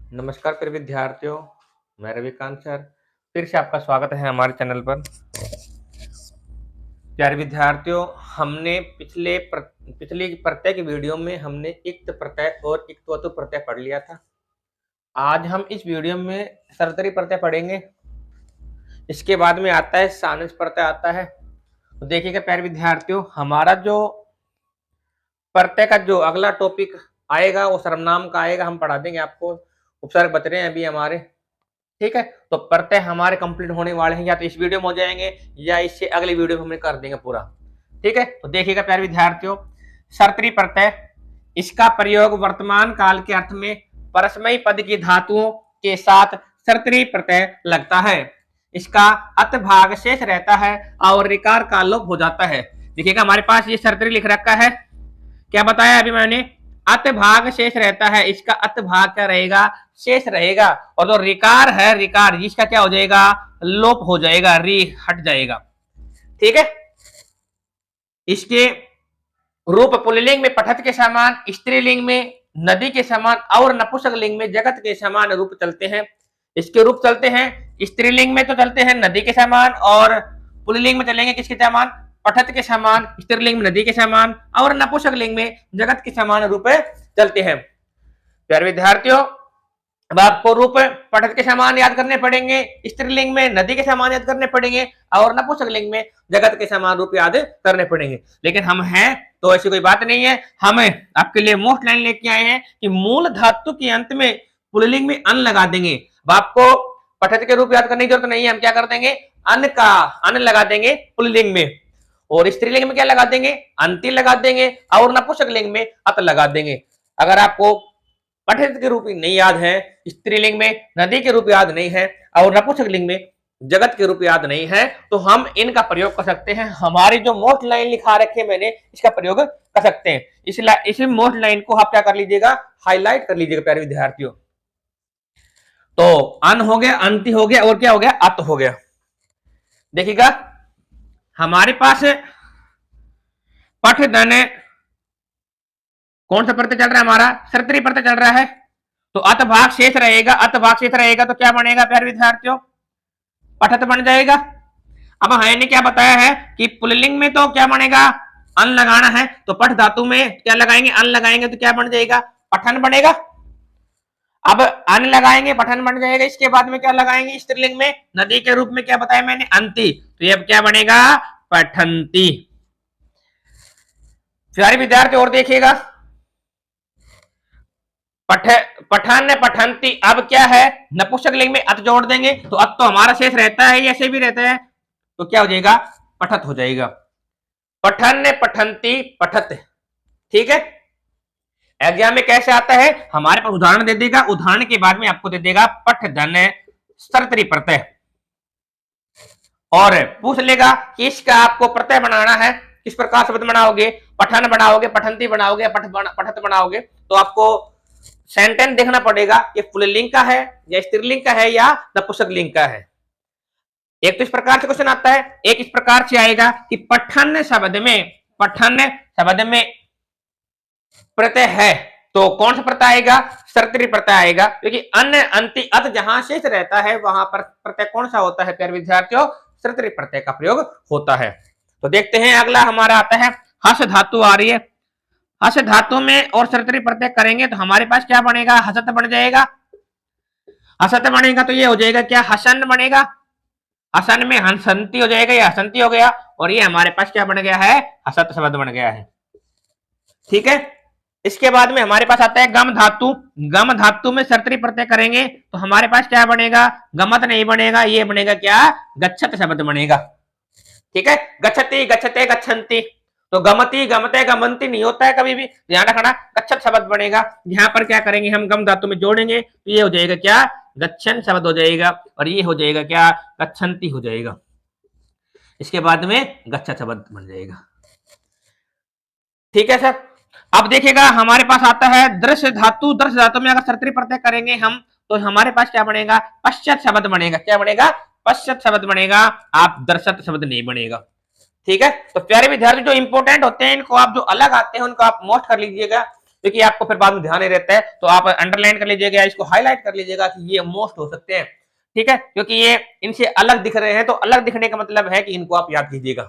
नमस्कार प्रिय विद्यार्थियों, मैं रविकांत सर फिर से आपका स्वागत है हमारे चैनल पर। प्यारे विद्यार्थियों, हमने पिछली प्रत्येक वीडियो में हमने इक्त प्रत्यय और इक्तवतु प्रत्यय पढ़ लिया था। आज हम इस वीडियो में सरतरी प्रत्यय पढ़ेंगे। इसके बाद में आता है सानस प्रत्यय आता है। तो देखिएगा प्यारे विद्यार्थियों, हमारा जो प्रत्यय का जो अगला टॉपिक आएगा वो सर्वनाम का आएगा। हम पढ़ा देंगे आपको, उपसर्ग बच रहे हैं अभी हमारे। ठीक है, तो प्रत्यय हमारे कंप्लीट होने वाले हैं, या तो इस वीडियो में हो जाएंगे या इससे अगली वीडियो में हम कर देंगे पूरा। ठीक है, तो देखिएगा प्यारे विद्यार्थियों, सर्वत्री प्रत्यय, इसका प्रयोग वर्तमान काल के अर्थ में परस्मयी पद की धातुओं के साथ सर्वत्री प्रत्यय लगता है। इसका अत भाग शेष रहता है और रिकार का लोप हो जाता है। देखिएगा हमारे पास ये सर्वत्री लिख रखा है, क्या बताया अभी मैंने, अत भाग शेष रहता है। इसका अत भाग क्या रहेगा, शेष रहेगा। और जो रिकार है, रिकार इसका क्या हो जाएगा, लोप हो जाएगा, री हट जाएगा। ठीक है, इसके रूप पुल्लिंग में पठत के समान, स्त्रीलिंग में नदी के समान और नपुंसकलिंग में जगत के समान रूप चलते हैं। इसके रूप चलते हैं, स्त्रीलिंग में तो चलते हैं नदी के समान, और पुल्लिंग में चलेंगे किसके समान, पठत के समान, स्त्रीलिंग में नदी के समान और नपुंसकलिंग में जगत के समान रूप चलते हैं। प्यारे विद्यार्थियों, अब आपको रूप पठत के समान याद करने पड़ेंगे, स्त्रीलिंग में नदी के समान याद करने पड़ेंगे और नपुंसकलिंग में जगत के समान रूप याद करने पड़ेंगे। लेकिन हम हैं तो ऐसी कोई बात नहीं है, हम आपके लिए मोस्ट लाइन लेके आए हैं कि मूल धातु के अंत में पुल्लिंग में अन लगा देंगे। अब आपको पठत के रूप याद करने की जरूरत नहीं है, हम क्या कर देंगे, अन लगा देंगे पुल्लिंग में, और स्त्रीलिंग में क्या लगा देंगे, अंति लगा देंगे, और नपुंसकलिंग में अत लगा देंगे। अगर आपको पठित के रूप नहीं याद है, स्त्रीलिंग में नदी के रूप याद नहीं है और नपुंसकलिंग में जगत के रूप याद नहीं है, तो हम इनका प्रयोग कर सकते हैं। हमारी जो मोस्ट लाइन लिखा रखे मैंने, इसका प्रयोग कर सकते हैं। इस मोस्ट लाइन को आप क्या कर लीजिएगा, हाईलाइट कर लीजिएगा प्यारे विद्यार्थियों। तो अन हो गया, अंति हो गया, और क्या हो गया, अत हो गया। देखिएगा हमारे पास पठधन कौन सा प्रत्यय चल रहा है, हमारा सर्वत्री प्रत्यय चल रहा है। तो अत भाग शेष रहेगा, अत भाग शेष रहेगा तो क्या बनेगा प्यारे विद्यार्थियों, पठत बन जाएगा। अब मैंने क्या बताया है कि पुल्लिंग में तो क्या बनेगा, अन लगाना है, तो पठ धातु में क्या लगाएंगे, अन लगाएंगे तो क्या बन जाएगा, पठन बनेगा। अब अन लगाएंगे, पठन बन जाएगा। इसके बाद में क्या लगाएंगे, स्त्रीलिंग में नदी के रूप में क्या बताया मैंने, अंति, तो ये अब क्या बनेगा, पठंती। प्यारे विद्यार्थी और देखिएगा, पठन पठंती, अब क्या है, नपुंसकलिंग में अत जोड़ देंगे, तो अत तो हमारा शेष रहता है, ऐसे भी रहता है, तो क्या हो जाएगा, पठत हो जाएगा। पठन पठंती पठत। ठीक है, एग्जाम में कैसे आता है, हमारे पास उदाहरण दे देगा, उदाहरण के बाद में आपको दे देगा पठधन सर्वत्री प्रत्यय, और पूछ लेगा कि इसका आपको प्रत्यय बनाना है, किस प्रकार शब्द बनाओगे, पठन बनाओगे, पठंती बनाओगे, पठत बनाओगे। तो आपको सेंटेंस देखना पड़ेगा ये पुल्लिंग का है या स्त्रीलिंग का है या नपुंसकलिंग का है। एक तो इस प्रकार से क्वेश्चन आता है, एक इस प्रकार से आएगा कि पठन शब्द में प्रत्यय है, तो कौन सा प्रत्यय आएगा, सर्वत्री प्रत्यय आएगा, क्योंकि अन्य अंति अत जहां शेष रहता है वहां पर प्रत्यय कौन सा होता है प्यारे विद्यार्थियों, सर्वत्री प्रत्यय का प्रयोग होता है। तो देखते हैं अगला हमारा आता है हस धातु आ रही है। हस धातु में और सर्वत्री प्रत्यय करेंगे तो हमारे पास क्या बनेगा, हसत बन जाएगा। हसत बनेगा तो ये हो जाएगा क्या, हसन बनेगा। हसन में हंसंती हो जाएगा, या हसंती हो गया, और ये हमारे पास क्या बन गया है, हसत शब्द बन गया है। ठीक है, इसके बाद में हमारे पास आता है गम धातु। गम धातु में सर्वत्री प्रत्यय करेंगे तो हमारे पास क्या बनेगा, गमत नहीं बनेगा, ये बनेगा क्या, गच्छत शब्द बनेगा। ठीक है, गच्छति गच्छते गच्छन्ति, तो गमती गमते गमंती नहीं होता है कभी भी, ध्यान रखना, गच्छत शब्द बनेगा। यहाँ पर क्या करेंगे, हम गम धातु में जोड़ेंगे तो ये हो जाएगा क्या, गच्छन शब्द हो जाएगा, और ये हो जाएगा क्या, गच्छन्ति हो जाएगा। इसके बाद में गच्छत शब्द बन जाएगा। ठीक है सर, अब देखिएगा हमारे पास आता है दृश्य धातु। दृश्य धातु में अगर सर्वत्री प्रत्यय करेंगे हम तो हमारे पास क्या बनेगा, पश्चात शब्द बनेगा। क्या बनेगा, पश्चात शब्द बनेगा, आप दर्शत शब्द नहीं बनेगा। ठीक है, तो प्यारे विद्यार्थी जो इंपोर्टेंट होते हैं इनको आप जो अलग आते हैं उनको आप नोट कर लीजिएगा। क्योंकि आपको फिर बाद में ध्यान नहीं रहता है, तो आप अंडरलाइन कर लीजिएगा, इसको हाईलाइट कर लीजिएगा कि ये मोस्ट हो सकते हैं। ठीक है, क्योंकि ये इनसे अलग दिख रहे हैं, तो अलग दिखने का मतलब है कि इनको आप याद कीजिएगा।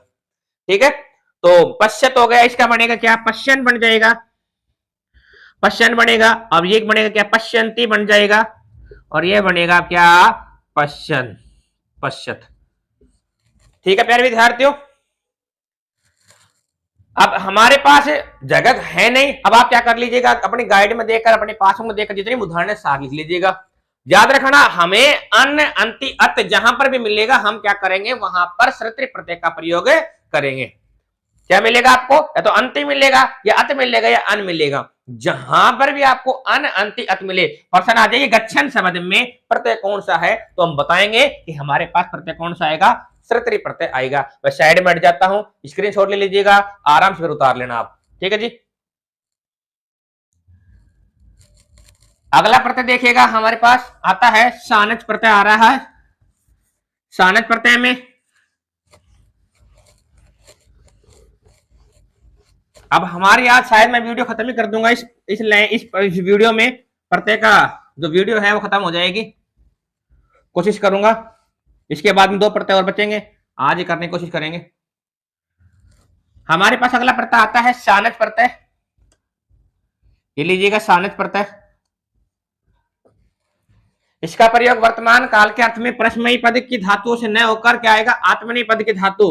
ठीक है, तो पश्चात हो गया, इसका बनेगा क्या, पश्चन बन जाएगा, पश्चन बनेगा। अब ये बनेगा क्या, पश्यंती बन जाएगा, और ये बनेगा क्या, पश्चन, पश्चत। ठीक है प्यारे विद्यार्थियों, अब हमारे पास जगह है नहीं, अब आप क्या कर लीजिएगा, अपनी गाइड में देखकर, अपने पास में देखकर जितनी उदाहरण सार लिख लीजिएगा। याद रखना, हमें अन, अंति, अत जहां पर भी मिलेगा हम क्या करेंगे, वहां पर सृत्री प्रत्यय का प्रयोग करेंगे। क्या मिलेगा आपको, या तो अंति मिलेगा, या अत मिलेगा, या अन मिलेगा। जहां पर भी आपको अन, अंति, अत मिले, प्रश्न आ जाइए गच्छन शब्द में प्रत्यय कौन सा है, तो हम बताएंगे कि हमारे पास प्रत्यय कौन सा आएगा, सृत्री प्रत्यय आएगा। मैं साइड में हट जाता हूं, स्क्रीनशॉट ले लीजिएगा, आराम से फिर उतार लेना आप। ठीक है जी, अगला प्रत्यय देखिएगा, हमारे पास आता है सानच प्रत्यय आ रहा है। सानच प्रत्यय में अब हमारी आज शायद मैं वीडियो खत्म ही कर दूंगा, इस वीडियो में प्रत्यय का जो वीडियो है वो खत्म हो जाएगी, कोशिश करूंगा। इसके बाद में 2 प्रत्यय और बचेंगे, आज ही करने की कोशिश करेंगे। हमारे पास अगला प्रत्यय आता है सानच प्रत्यय, ये लीजिएगा सानच प्रत्यय। इसका प्रयोग वर्तमान काल के अर्थ में परस्मयी पद की धातुओं से न होकर क्या आएगा, आत्मनेय पद की धातु।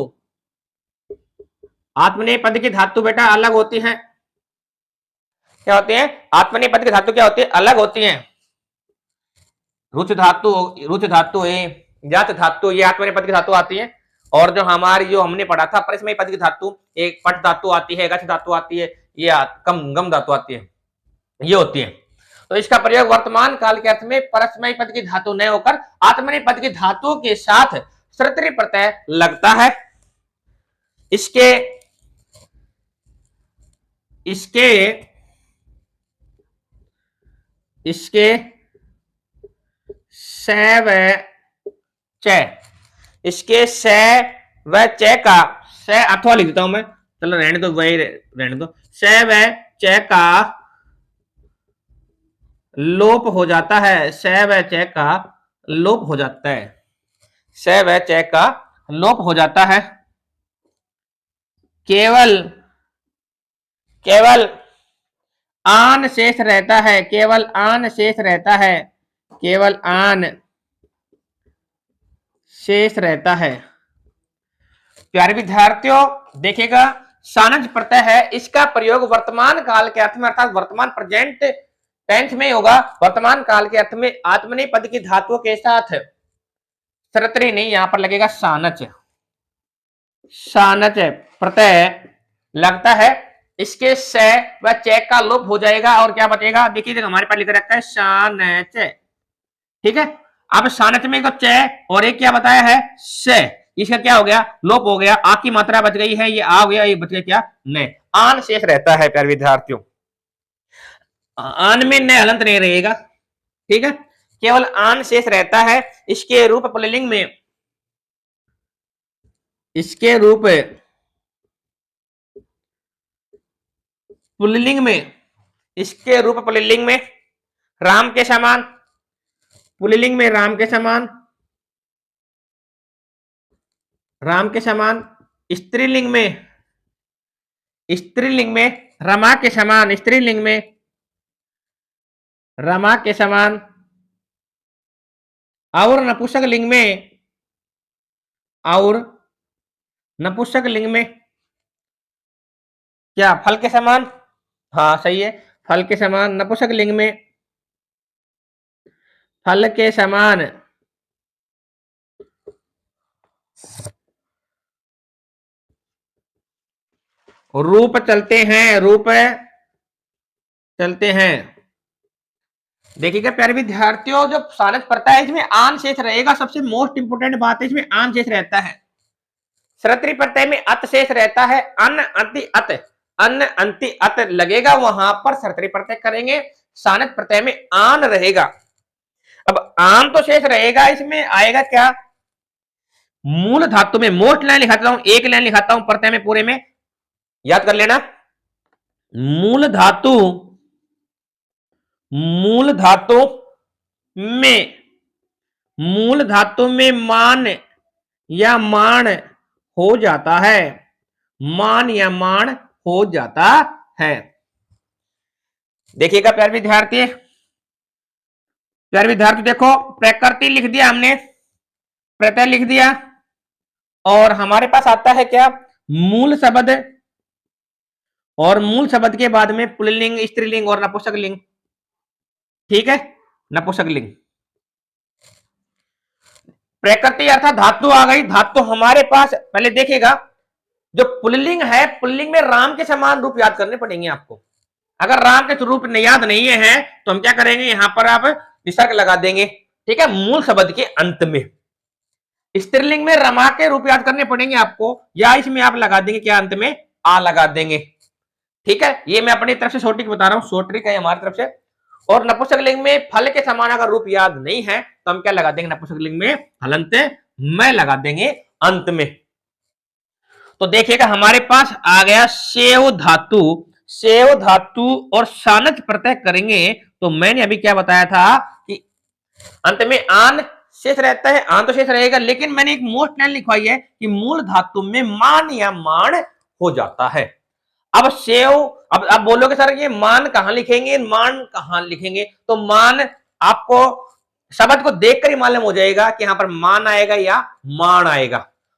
आत्मनेय पद की धातु बेटा अलग होती है, क्या होती है, आत्मनेय पद की धातु क्या होती है, अलग होती है। रुच धातु, रुच धातु है, जात धातु, ये आत्मनेय पद की धातु आती है। और जो हमारी जो हमने पढ़ा था परस्मयी पद की धातु, एक पट धातु आती है, गच्छ धातु आती है, ये कम गम धातु आती है, ये होती है। तो इसका प्रयोग वर्तमान काल के अर्थ में परस्मयी पद की धातु न होकर आत्मनेय पद की धातु के साथ सृत्री प्रत्यय लगता है। इसके इसके इसके स व च, इसके स व च का, स अथवा लिख देता हूं मैं, चलो रहने दो, वही रहने दो, स व च का लोप हो जाता है, स व च का लोप हो जाता है, स व च का लोप हो जाता है। केवल केवल आन शेष रहता है, केवल आन शेष रहता है, केवल आन शेष रहता है। प्यारे विद्यार्थियों देखिएगा, सानज प्रत्यय है, इसका प्रयोग वर्तमान काल के अर्थ में अर्थात वर्तमान प्रेजेंट टेंस में होगा। वर्तमान काल के अर्थ में आत्मनेय पद की धातुओं के साथ सृत्री नहीं, यहां पर लगेगा सानच, सानच प्रत्यय लगता है। इसके स व च का लोप हो जाएगा और क्या बचेगा, देखिए हमारे पास लिख रखा है सानच। ठीक है, अब सानच में तो च और एक क्या बताया है स, इसका क्या हो गया, लोप हो गया, आ की मात्रा बच गई है, ये आ गया, ये बच गया क्या, न, आन शेष रहता है। प्यारे विद्यार्थियों, आन में न हलंत नहीं रहेगा, ठीक है, केवल आन शेष रहता है। इसके रूप पुल्लिंग में, इसके रूप पुल्लिंग में, इसके रूप पुल्लिंग में राम के समान, पुल्लिंग में राम के समान, राम के समान, स्त्रीलिंग में, स्त्रीलिंग में रमा के समान, स्त्रीलिंग में रमा के समान, और नपुंसक लिंग में, और नपुंसक लिंग में क्या, फल के समान, हाँ सही है, फल के समान, नपुंसक लिंग में फल के समान, रूप चलते हैं, रूप चलते हैं। देखिएगा प्यारे विद्यार्थियों, जो सानच प्रत्यय है इसमें आन शेष रहेगा, सबसे मोस्ट इंपोर्टेंट बात है इसमें आन शेष रहता है। सृत्री प्रत्यय में अत शेष रहता है, अन अंति अत, अन अंति अत लगेगा, वहां पर सृत्री प्रत्यय करेंगे। सानच प्रत्यय में आन रहेगा। अब आन तो शेष रहेगा, इसमें आएगा क्या, मूल धातु में, मोस्ट लाइन लिखाता हूं, एक लाइन लिखाता हूं प्रत्यय में पूरे में, याद कर लेना। मूल धातु मूल धातु में मान या माण हो जाता है, मान या माण हो जाता है। देखिएगा प्यारे विद्यार्थी, देखो प्रकृति लिख दिया हमने, प्रत्यय लिख दिया, और हमारे पास आता है क्या, मूल शब्द, और मूल शब्द के बाद में पुल्लिंग, स्त्रीलिंग और नपुंसक लिंग। ठीक है, नपुंसक लिंग। प्रकृति अर्थात धातु आ गई। धातु हमारे पास पहले देखिएगा, जो पुल्लिंग है, पुल्लिंग में राम के समान रूप याद करने पड़ेंगे आपको। अगर राम के रूप याद नहीं है तो हम क्या करेंगे, यहां पर आप विसर्ग लगा देंगे। ठीक है, मूल शब्द के अंत में। स्त्रीलिंग में रमा के रूप याद करने पड़ेंगे आपको, या इसमें आप लगा देंगे क्या, अंत में आ लगा देंगे। ठीक है, ये मैं अपनी तरफ से शॉर्ट ट्रिक बता रहा हूं, शॉर्ट ट्रिक है हमारी तरफ से। और नपुंसक लिंग में फल के समान अगर रूप याद नहीं है तो हम क्या लगा देंगे, नपुंसक लिंग में हलंत मैं लगा देंगे अंत में। तो देखिएगा हमारे पास आ गया सेव धातु, सेव धातु और सानच प्रत्यय करेंगे तो मैंने अभी क्या बताया था कि अंत में आन शेष रहता है, आन तो शेष रहेगा, लेकिन मैंने एक मोस्ट लाइन लिखवाई है कि मूल धातु में मान या माण हो जाता है। अब सेव, अब आप बोलोगे सर ये मान कहां लिखेंगे, मान कहां लिखेंगे, तो मान आपको शब्द को देखकर ही मालूम हो जाएगा कि यहां पर मान आएगा या मान आएगा।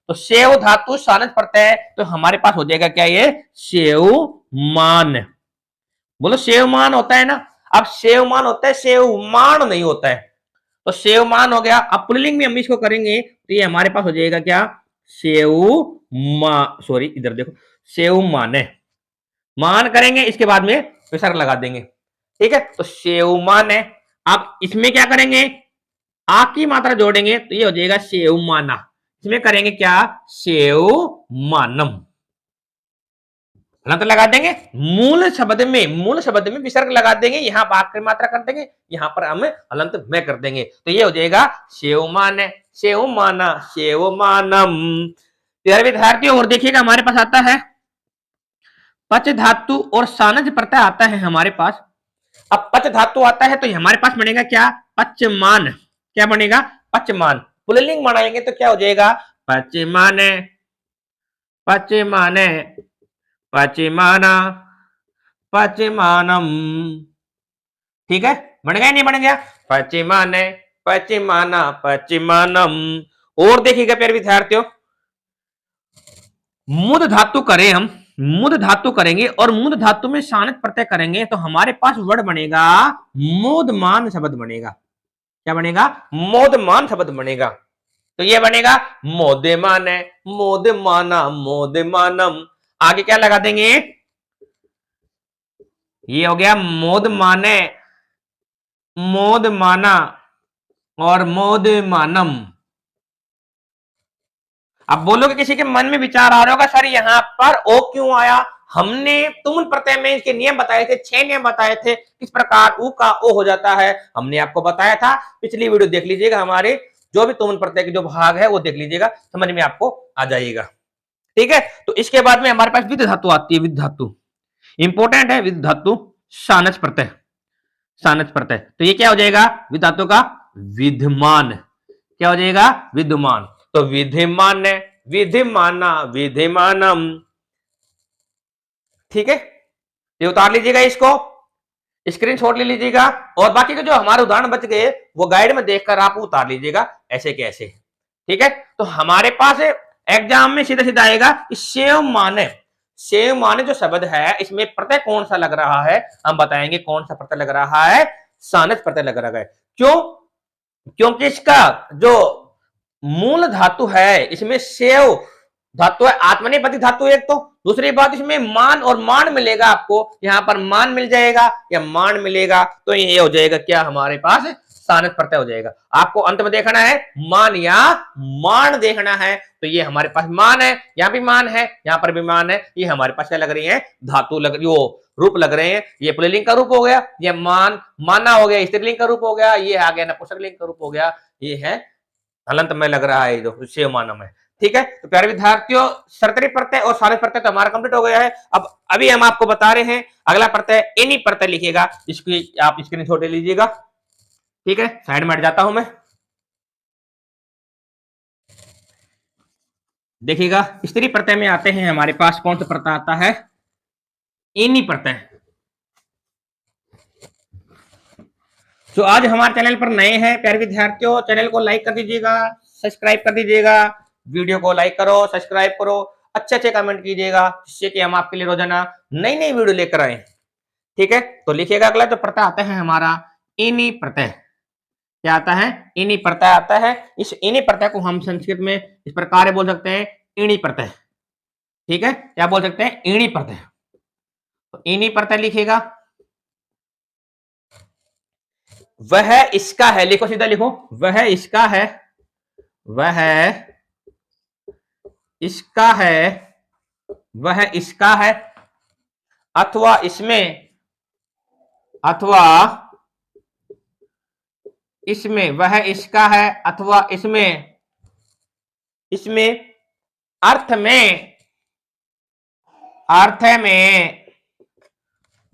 तो सेव धातु सानच प्रत्यय, तो हमारे पास हो जाएगा क्या, ये सेव मान। बोलो सेव मान होता है ना, अब सेव मान होता है, सेव मान नहीं होता है। तो सेव मान हो गया। अब पुल्लिंग में हम इसको करेंगे तो ये हमारे पास हो जाएगा क्या, सेव मा, सॉरी इधर देखो, सेव माने, मान करेंगे, इसके बाद में विसर्ग लगा देंगे। ठीक है, तो सेव मान है। अब इसमें क्या करेंगे, आ की मात्रा जोड़ेंगे तो ये हो जाएगा सेव माना। इसमें करेंगे क्या, सेव मानम, हलंत लगा देंगे। मूल शब्द में विसर्ग लगा देंगे, यहां बाक की मात्रा कर देंगे, यहां पर हम हलंत में कर देंगे, तो ये हो जाएगा सेव मान, सेव माना, सेव मानम। प्यारे विद्यार्थियों, और देखिएगा हमारे पास आता है पच धातु और सानज प्रत्यय आता है हमारे पास। अब पच धातु आता है तो हमारे पास बनेगा क्या, पचमान। क्या बनेगा, पचमान। पुल्लिंग बनाएंगे तो क्या हो जाएगा, पचमाने, पचमाने, पचमाना, पचमानम। ठीक है, बन गया नहीं बन गया, पचमाने, पचमाना, पचमानम। और देखिएगा प्यारे विद्यार्थियों, मुद धातु करें हम, मुद धातु करेंगे और मुद धातु में सानच प्रत्यय करेंगे तो हमारे पास वर्ड बनेगा मोदमान शब्द बनेगा। क्या बनेगा, मोदमान शब्द बनेगा। तो ये बनेगा मोदेमान, मोदमाना, मोदमानम। आगे क्या लगा देंगे, ये हो गया मोदमाने, मोदमाना और मोदमानम। अब बोलोगे किसी के मन में विचार आ रहा होगा, सर यहां पर ओ क्यों आया, हमने तुम प्रत्यय में इसके नियम बताए थे, 6 नियम बताए थे, किस प्रकार ऊ का ओ हो जाता है, हमने आपको बताया था। पिछली वीडियो देख लीजिएगा, हमारे जो भी तुम प्रत्यय के जो भाग है वो देख लीजिएगा, समझ में आपको आ जाएगा। ठीक है, तो इसके बाद में हमारे पास विध धातु आती है, विध धातु इंपॉर्टेंट है, विध धातु सानच प्रत्यय, सानच प्रत्यय। तो ये क्या हो जाएगा, विध धातु का विद्यमान। क्या हो जाएगा, विद्यमान। तो विधिमान, विधिमाना, विधिमानम। ठीक है, ये उतार लीजिएगा, इसको स्क्रीनशॉट ले लीजिएगा, और बाकी के जो हमारे उदाहरण बच गए वो गाइड में देखकर आप उतार लीजिएगा ऐसे कैसे। ठीक है, तो हमारे पास एग्जाम में सीधा सीधा आएगा कि सेव माने, सेव माने जो शब्द है इसमें प्रत्यय कौन सा लग रहा है, हम बताएंगे कौन सा प्रत्यय लग रहा है, सानच प्रत्यय लग रहा है। क्यों, क्योंकि इसका जो मूल धातु है इसमें सेव धातु है, आत्मनेपदी धातु एक, तो दूसरी बात इसमें मान और मान मिलेगा आपको, यहां पर मान मिल जाएगा या मान मिलेगा, तो ये हो जाएगा क्या, हमारे पास सानच प्रत्यय हो जाएगा। आपको अंत में देखना है मान या मान देखना है, तो ये हमारे पास मान है, यहाँ भी मान है, यहाँ पर भी मान है, ये हमारे पास क्या लग रही है, धातु लग रही, वो रूप लग रहे हैं। ये पुल्लिंग का रूप हो गया, ये मान माना हो गया, स्त्रीलिंग का रूप हो गया, ये आ गया नपुंसक लिंग का रूप हो गया, ये है हलंत में लग रहा है जो सेव मानम है। ठीक है। तो प्यारे विद्यार्थियों, सरतरी प्रत्यय और सारे प्रत्यय तो हमारा कंप्लीट हो गया है। अब अभी हम आपको बता रहे हैं अगला प्रत्यय एनी प्रत्यय लिखिएगा, इसकी आप स्क्रीनशॉट ले लीजिएगा। ठीक है, साइड में हट जाता हूं मैं। देखिएगा, स्त्री प्रत्यय में आते हैं हमारे पास कौन सा प्रत्यय आता है, एनी प्रत्यय। जो आज हमारे चैनल पर नए हैं प्यारे विद्यार्थियों, चैनल को लाइक कर दीजिएगा, सब्सक्राइब कर दीजिएगा, वीडियो को लाइक करो, सब्सक्राइब करो, अच्छे अच्छे कमेंट कीजिएगा, जिससे कि हम आपके लिए रोजाना नई नई वीडियो लेकर आए। ठीक है, तो लिखिएगा अगला जो प्रत्यय आता है हमारा एनी प्रत्यय। क्या आता है, एनी प्रत्यय आता है। इस एनी प्रत्यय को हम संस्कृत में इस प्रकार बोल सकते हैं, ईणी प्रत्यय। ठीक है, क्या बोल सकते हैं, ईणी प्रत्यय। तो ईणी प्रत्यय लिखिएगा, वह इसका है, लिखो सीधा लिखो, वह इसका है, वह इसका है, वह इसका है, अथवा इसमें, अथवा इसमें, वह इसका है अथवा इसमें, इसमें अर्थ में, अर्थ में,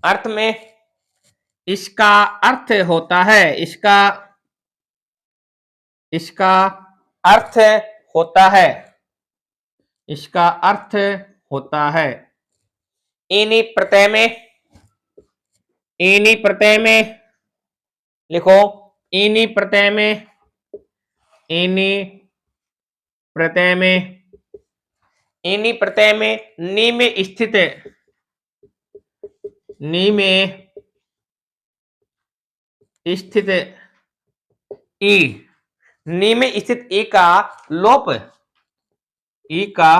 अर्थ में इसका अर्थ होता है, इसका, इसका अर्थ होता है, इसका अर्थ होता है। एनी प्रत्यय में, एनी प्रत्यय में लिखो, एनी प्रत्यय में, एनी प्रत्यय में, एनी प्रत्यय में नी में स्थित, नी में स्थित ई, नी में स्थित ई का लोप, ई का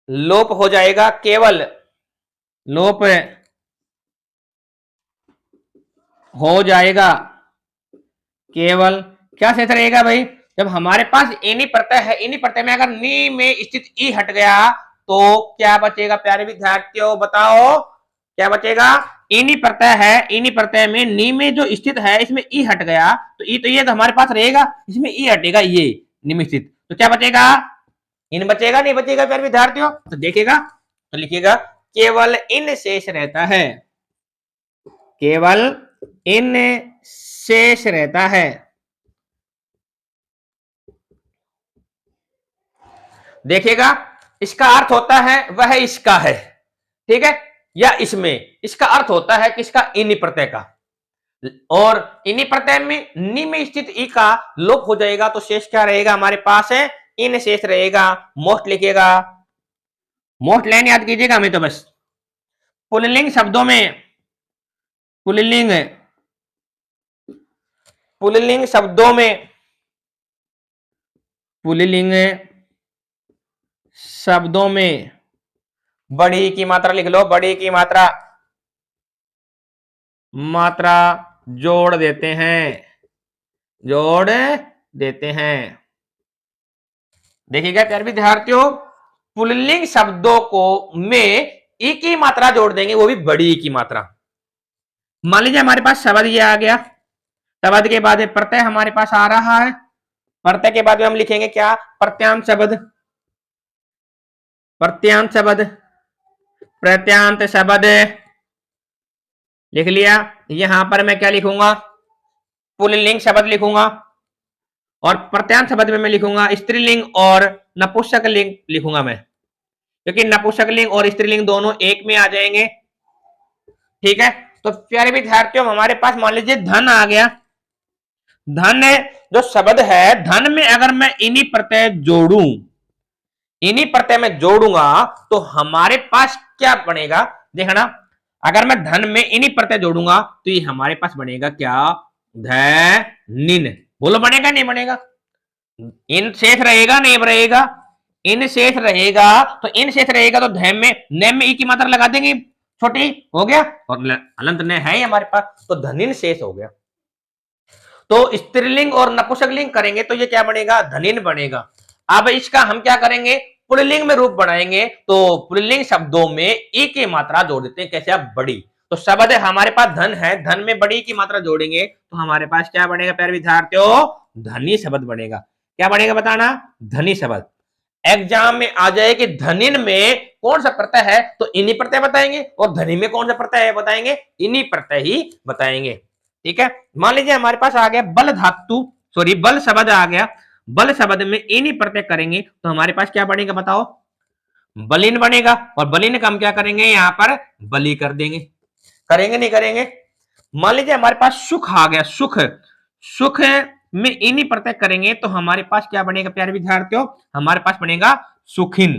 लोप हो जाएगा, केवल लोप हो जाएगा, केवल क्या शेष रहेगा भाई, जब हमारे पास एनी प्रत्यय है, एनी प्रत्यय में अगर नी में स्थित ई हट गया तो क्या बचेगा प्यारे विद्यार्थियों, बताओ क्या बचेगा, एनी प्रत्यय है, एनी प्रत्यय में नी में जो स्थित है इसमें ई हट गया तो ई, तो ये तो हमारे पास रहेगा, इसमें ई हटेगा, ये नी में स्थित, तो क्या बचेगा, इन बचेगा, नहीं बचेगा प्यारे विद्यार्थियों। तो देखिएगा, तो लिखिएगा केवल इन शेष रहता है, केवल इन शेष रहता है। देखिएगा, इसका अर्थ होता है वह इसका है, ठीक है, या इसमें, इसका अर्थ होता है किसका, इनी प्रत्यय का, और इनी प्रत्यय में नी में स्थित ई का लोप हो जाएगा तो शेष क्या रहेगा हमारे पास है, इन शेष रहेगा। मोस्ट लिखिएगा, मोस्ट लाइन याद कीजिएगा हमें, तो बस पुल्लिंग शब्दों में, पुल्लिंग, पुल्लिंग शब्दों में, पुल्लिंग शब्दों में बड़ी की मात्रा लिख लो, बड़ी की मात्रा, मात्रा जोड़ देते हैं, जोड़ देते हैं। देखिएगा प्यारे विद्यार्थियों, पुल्लिंग शब्दों को में ई की मात्रा जोड़ देंगे, वो भी बड़ी की मात्रा। मान लीजिए हमारे पास शब्द ये आ गया, शब्द के बाद प्रत्यय हमारे पास आ रहा है, प्रत्यय के बाद में हम लिखेंगे क्या, प्रत्यांत शब्द, प्रत्यांत शब्द, प्रत्यांत शब्द लिख लिया। यहां पर मैं क्या लिखूंगा, पुल्लिंग शब्द लिखूंगा, और प्रत्यांत शब्द में मैं लिखूंगा स्त्रीलिंग और नपुंसकलिंग लिखूंगा मैं, क्योंकि नपुंसकलिंग और स्त्रीलिंग दोनों एक में आ जाएंगे। ठीक है, तो प्यारे विद्यार्थियों हमारे पास मान लीजिए धन आ गया, धन जो शब्द है, धन में अगर मैं इन्हीं प्रत्यय जोड़ूं, इन्हीं प्रत्यय में जोड़ूंगा तो हमारे पास क्या बनेगा, देखना, अगर मैं धन में इन्हीं प्रत्यय जोड़ूंगा तो ये हमारे पास बनेगा क्या, धनिन, बोलो बनेगा नहीं बनेगा, इन शेष रहेगा नहीं रहेगा, इन शेष रहेगा, तो इन शेष रहेगा तो धैम में, नैम में ई की मात्रा लगा देंगे छोटी, हो गया, और अलंत ने है हमारे पास, तो धनिन शेष हो गया। तो स्त्रीलिंग और नपुंसकलिंग करेंगे तो ये क्या बनेगा, धनिन बनेगा। अब इसका हम क्या करेंगे, पुल्लिंग में रूप बनाएंगे, तो पुल्लिंग शब्दों में ई की मात्रा जोड़ देते हैं, कैसे, आप बड़ी, तो शब्द हमारे पास धन है, धन में बड़ी की मात्रा जोड़ेंगे तो हमारे पास क्या बनेगा प्यारे विद्यार्थियों? धनी शब्द बनेगा। क्या बनेगा बताना? धनी शब्द। एग्जाम में आ जाए कि धनिन में कौन सा प्रत्यय है तो इन्हीं प्रत्यय बताएंगे, और धनी में कौन सा प्रत्यय है बताएंगे, इन्हीं प्रत्यय ही बताएंगे। ठीक है, मान लीजिए हमारे पास आ गया बल धातु, सॉरी बल शब्द आ गया, बल शब्द में इन्हीं प्रत्यय करेंगे तो हमारे पास क्या बनेगा बताओ? बलिन बनेगा। और बलिन का हम क्या करेंगे यहाँ पर? बली कर देंगे। करेंगे नहीं करेंगे? मान लीजिए हमारे पास सुख आ गया, सुख, सुख में इन्हीं प्रत्यय करेंगे तो हमारे पास क्या बनेगा प्यारे विद्यार्थियों? हमारे पास बनेगा सुखिन।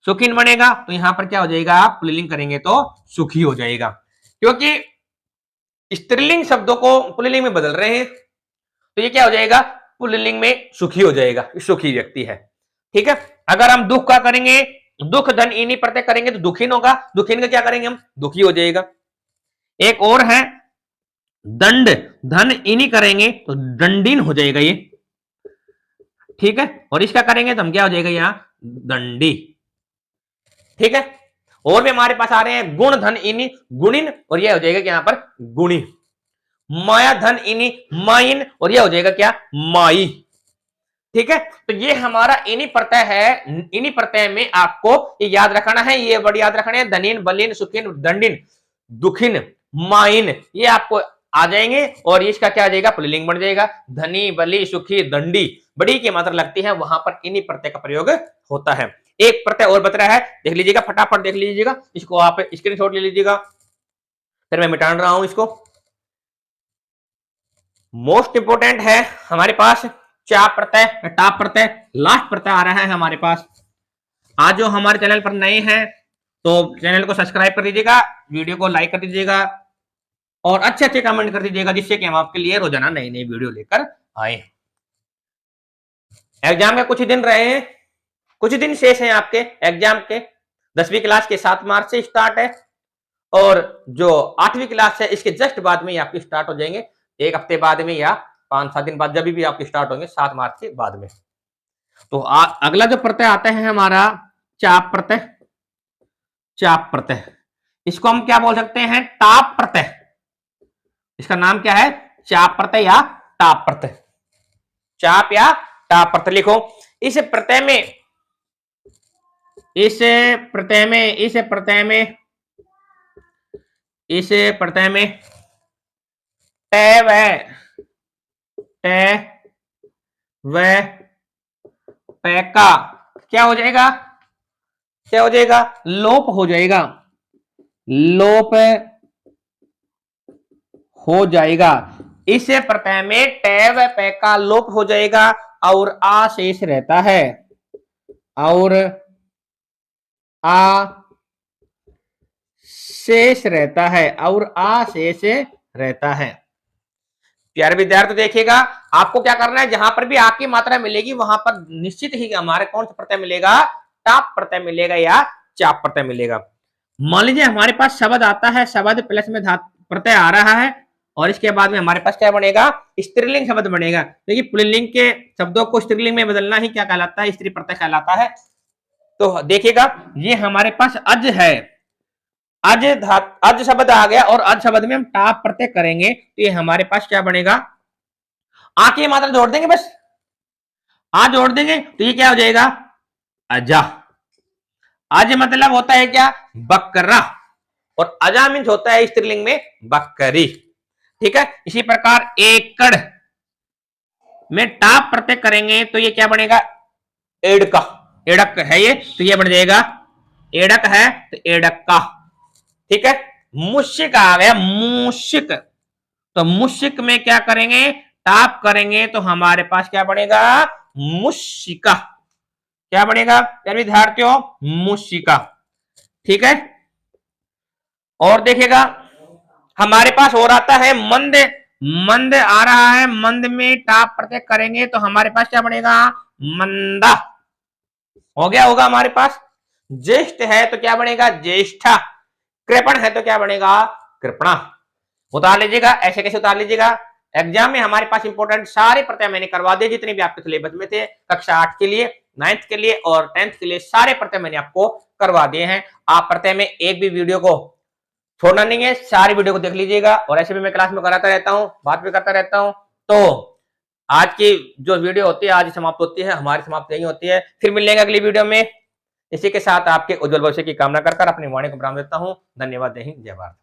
सुखिन बनेगा तो यहां पर क्या हो जाएगा? आप पुल्लिंग करेंगे तो सुखी हो जाएगा, क्योंकि स्त्रीलिंग शब्दों को पुल्लिंग में बदल रहे हैं तो ये क्या हो जाएगा? पुल्लिंग में सुखी हो जाएगा, सुखी व्यक्ति है। ठीक है, अगर हम दुख का करेंगे, दुख धन इन्हीं प्रत्यय करेंगे तो दुखिन होगा, दुखिन का क्या करेंगे हम? दुखी हो जाएगा। एक और है दंड, धन इन्हीं करेंगे तो दंडिन हो जाएगा ये। ठीक है, और इसका करेंगे तो हम क्या हो जाएगा यहां? दंडी। ठीक है, और भी हमारे पास आ रहे हैं गुण धन इन्हीं गुणिन, और यह हो जाएगा यहां पर गुणी। माया धन इन्हीं माइन, और यह हो जाएगा क्या? माई। ठीक है, तो ये हमारा इन्हीं प्रत्यय है। इन्हीं प्रत्यय में आपको ये याद रखना है, ये वर्ड याद रखना है, धनिन बलिन सुखिन दंडिन दुखिन माइन, ये आपको आ जाएंगे। और इसका क्या आ जाएगा? पुल्लिंग बन जाएगा। धनी बली सुखी दंडी, बड़ी की मात्रा लगती है वहां पर इन्हीं प्रत्यय का प्रयोग होता है। एक प्रत्यय और बच रहा है, देख लीजिएगा, फटाफट देख लीजिएगा, इसको आप स्क्रीनशॉट ले लीजिएगा, फिर मैं मिटा रहा हूं इसको। मोस्ट इंपोर्टेंट है हमारे पास चाप प्रत्यय, टाप प्रत्यय, लास्ट प्रत्यय आ रहा है हमारे पास। आज जो हमारे चैनल पर नए हैं तो चैनल को सब्सक्राइब कर दीजिएगा, वीडियो को लाइक कर दीजिएगा और अच्छे अच्छे कमेंट कर दीजिएगा, जिससे कि हम आपके लिए रोजाना नई नई वीडियो लेकर आए। एग्जाम के कुछ ही दिन रहे हैं, कुछ दिन शेष हैं आपके एग्जाम के। 10वीं क्लास के 7 मार्च से स्टार्ट है, और जो 8वीं क्लास है इसके जस्ट बाद में ही आपकी स्टार्ट हो जाएंगे, एक हफ्ते बाद में या 5-7 दिन बाद, जब भी आपके स्टार्ट होंगे 7 मार्च के बाद में। तो अगला जो प्रत्यय आता है हमारा चाप प्रत्यय, चाप प्रत्यय, इसको हम क्या बोल सकते हैं? टाप प्रत्यय। इसका नाम क्या है? चाप प्रत्यय या टाप प्रत्यय। चाप या टाप प्रत्यय लिखो। इस प्रत्यय में, इस प्रत्यय में, इस प्रत्यय में, इस प्रत्यय में टे व पे का क्या हो जाएगा? क्या हो जाएगा? लोप हो जाएगा, लोप हो जाएगा। इस प्रत्यय में टे व पे का लोप हो जाएगा और आ शेष रहता है, और आ शेष रहता है, और आ शेष रहता है। प्यारे विद्यार्थी देखिएगा, आपको क्या करना है, जहां पर भी आ की मात्रा मिलेगी वहां पर निश्चित ही हमारे कौन सा प्रत्यय मिलेगा? टाप प्रत्यय मिलेगा या चाप प्रत्यय मिलेगा। मान लीजिए हमारे पास शब्द आता है, शब्द प्लस में प्रत्यय आ रहा है, और इसके बाद में हमारे पास क्या बनेगा? स्त्रीलिंग शब्द बनेगा। देखिए पुल्लिंग के शब्दों को स्त्रीलिंग में बदलना ही क्या कहलाता है? स्त्री प्रत्यय कहलाता है। तो देखिएगा ये हमारे पास अज है, अज अज शब्द आ गया, और अज शब्द में हम टाप प्रत्यय करेंगे तो ये हमारे पास क्या बनेगा? आ की मात्रा जोड़ देंगे, बस आ जोड़ देंगे तो ये क्या हो जाएगा? अजा। अज मतलब होता है क्या? बकरा, और अजा मीन्स होता है स्त्रीलिंग में बकरी। ठीक है, इसी प्रकार एकड़ में टाप प्रत्यय करेंगे तो ये क्या बनेगा? एड़का, एड़क है ये, तो ये बन जाएगा एड़क है तो एड़का। ठीक है, मुशिक आ गया, मूशिक, तो मुशिक में क्या करेंगे? टाप करेंगे तो हमारे पास क्या बनेगा? मुशिका। क्या बनेगा प्यारे विद्यार्थियों? मुशिका। ठीक है, और देखिएगा हमारे पास और आता है मंद, मंद आ रहा है, मंद में टाप प्रत्यय करेंगे तो हमारे पास क्या बनेगा? मंदा। हो गया होगा हमारे पास। ज्येष्ठ है तो क्या बनेगा? ज्येष्ठा। कृपण है तो क्या बनेगा? कृपणा। उतार लीजिएगा, ऐसे कैसे उतार लीजिएगा। एग्जाम में हमारे पास इंपोर्टेंट सारे प्रत्यय मैंने करवा दिए, जितने भी आपके सिलेबस में थे, कक्षा 8 के लिए, 9th के लिए और 10th के लिए सारे प्रत्यय मैंने आपको करवा दिए हैं। आप प्रत्यय में एक भी वीडियो को छोड़ना नहीं है, सारी वीडियो को देख लीजिएगा। और ऐसे भी मैं क्लास में कराता रहता हूँ, बात भी करता रहता हूँ। तो आज की जो वीडियो होती है आज समाप्त होती है, हमारी समाप्त यही होती है। फिर मिलेंगे अगली वीडियो में। इसी के साथ आपके उज्जवल भविष्य की कामना कर अपनी वाणी को विराम देता हूँ। धन्यवाद। जय हिंद, जय भारत।